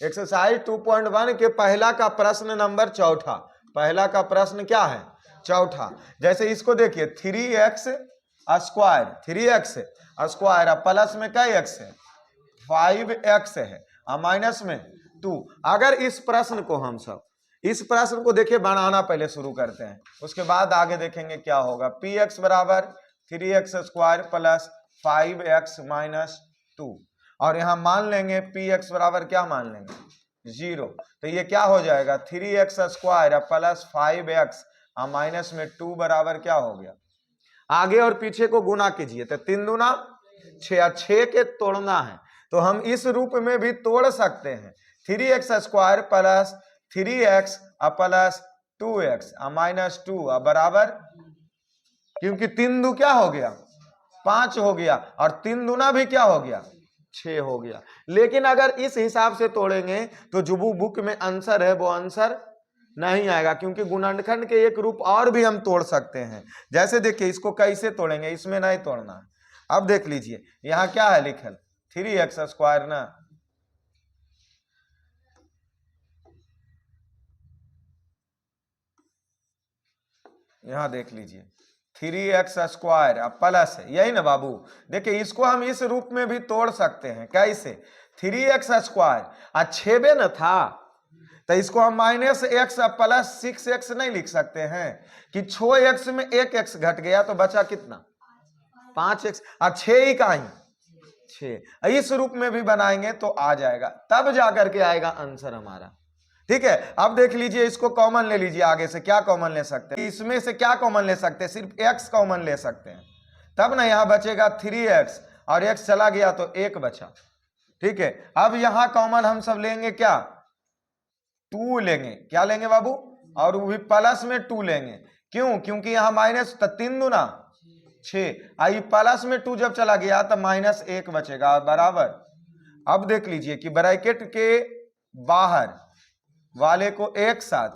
Exercise 2.1 के पहला का प्रश्न नंबर चौथा। पहला का प्रश्न क्या है? चौथा। जैसे इसको देखिए 3x square, 3x square plus में क्या x है? 5x है और माइनस में 2। अगर इस प्रश्न को हम सब इस प्रश्न को देखिए बनाना पहले शुरू करते हैं, उसके बाद आगे देखेंगे क्या होगा। px बराबर 3x square plus 5x minus 2 और यहां मान लेंगे px बराबर क्या मान लेंगे? 0। तो ये क्या हो जाएगा? 3x स्क्वायर प्लस 5x और माइनस में 2 बराबर क्या हो गया? आगे और पीछे को गुना कीजिए तो 3 दूना 6, 6 के तोड़ना है तो हम इस रूप में भी तोड़ सकते हैं। 3x square plus 3x plus 2x minus 2 बराबर, क्योंकि 3 दू क्या हो गया? 5 हो गया और 3 दूना भी क्या हो गया? 6 हो गया। लेकिन अगर इस हिसाब से तोड़ेंगे तो जो बुक में आंसर है वो आंसर नहीं आएगा, क्योंकि गुणनखंड के एक रूप और भी हम तोड़ सकते हैं। जैसे देखिए इसको कैसे तोड़ेंगे, इसमें नहीं तोड़ना है। अब देख लीजिए यहां क्या है लिखल? 3x स्क्वायर ना, यहां देख लीजिए 3x स्क्वायर प्लस है, यही ना बाबू। देखिए इसको हम इस रूप में भी तोड़ सकते हैं। कैसे? 3x स्क्वायर 6 न था तो इसको हम माइनस एक्स प्लस 6x नहीं लिख सकते हैं कि 6x में 1x घट गया तो बचा कितना? 5x और 6 ही का ही 6। इस रूप में भी बनाएंगे तो आ जाएगा, तब जाकर के आएगा आंसर हमारा। ठीक है, अब देख लीजिए इसको कॉमन ले लीजिए। आगे से क्या कॉमन ले सकते हैं? इसमें से क्या कॉमन ले सकते हैं? सिर्फ x कॉमन ले सकते हैं, तब ना यहां बचेगा 3x और x चला गया तो 1 बचा। ठीक है, अब यहां कॉमन हम सब लेंगे क्या? 2 लेंगे। क्या लेंगे बाबू? और वो भी प्लस में 2 लेंगे। क्यों? क्योंकि यहां माइनस 3 दूना 6, आई प्लस में 2 जब चला गया तो माइनस 1 बचेगा बराबर। अब देख लीजिए कि ब्रैकेट के बाहर वाले को एक साथ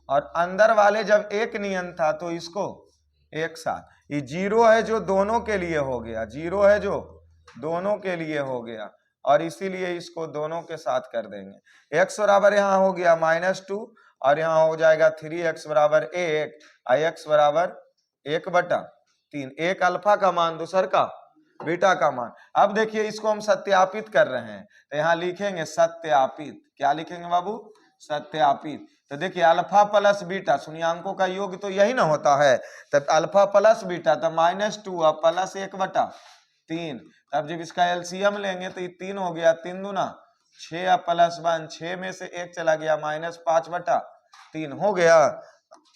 और अंदर वाले जब एक नियम था तो इसको एक साथ। ये 0 है जो दोनों के लिए हो गया, 0 है जो दोनों के लिए हो गया और इसीलिए इसको दोनों के साथ कर देंगे। x बराबर यहाँ हो गया -2 और यहाँ हो जाएगा 3x बराबर 1 और x बराबर 1/3। एक अल्फा का मान, दूसर का बीटा का मान। अब देखिए इसको हम सत्यापित कर रहे हैं तो यहाँ लिखेंगे सत्यापित। क्या लिखेंगे बाबू? सत्यापित। तो देखिए अल्फा प्लस बीटा शून्यांकों का योग तो यही ना होता है, तब अल्फा प्लस बीटा तो -2 और प्लस 1/3। तब जब इसका एलसीएम लेंगे तो ये 3 हो गया, 3 दूना 6 और प्लस 1, 6 में से 1 चला गया -5/3 हो गया।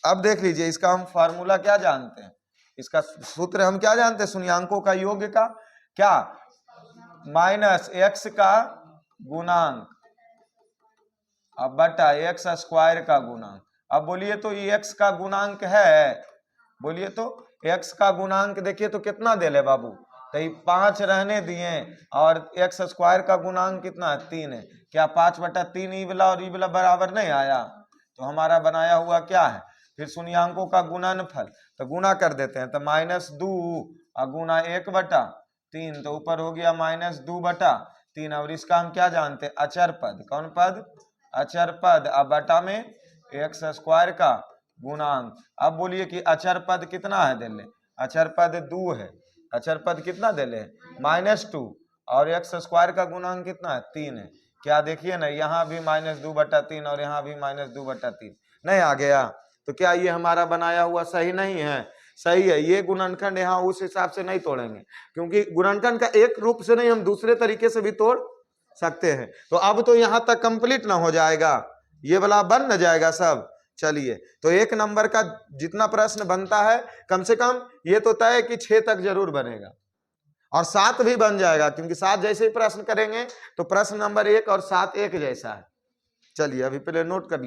अब देख लीजिए इसका हम फार्मूला क्या जानते हैं? इसका सूत्र हम क्या जानते हैं? शून्यांकों का योग का क्या? -x का गुणांक अब बटा x स्क्वायर का गुणांक। अब बोलिए तो ये x का गुणांक है, बोलिए तो x का गुणांक देखिए तो कितना दे ले बाबू? तो ये 5 रहने दिए और x स्क्वायर का गुणांक कितना है? 3 है। क्या 5/3 ई वाला और ई वाला बराबर नहीं आया? तो हमारा बनाया हुआ क्या है? फिर शून्यांकों का गुणनफल, तो गुना कर देते हैं तो -2 और गुना 1/3 तो ऊपर हो गया -2/3। और इसका हम क्या जानते हैं? अचर पद। कौन पद? अचर पद। अब बटा में x स्क्वायर का गुणांक। अब बोलिए कि अचर पद कितना है दिले? अचर पद 2 है। अचर पद कितना दिले? -2 और x स्क्वायर का गुणांक कितना है? 3 है। क्या देखिए ना यहाँ भी -2/3 और यहाँ भी -2/3 नहीं आ गया। तो क्या ये हमारा बनाया हुआ सही नहीं है? सही है। ये गुणनखंड यहाँ उस हिसाब से नहीं तोड़ेंगे, क्योंकि गुणनखंड का एक रूप से नहीं, हम दूसरे तरीके से भी तोड़ सकते हैं। तो अब तो यहां तक कंप्लीट ना हो जाएगा, ये वाला बन न जाएगा सब। चलिए तो 1 नंबर का जितना प्रश्न बनता है कम से कम ये तो तय है कि 6 तक जरूर बनेगा और 7 भी बन जाएगा, क्योंकि 7 जैसे ही प्रश्न करेंगे तो प्रश्न नंबर 1 और 7 एक जैसा है। चलिए अभी पहले नोट कर लीजिए।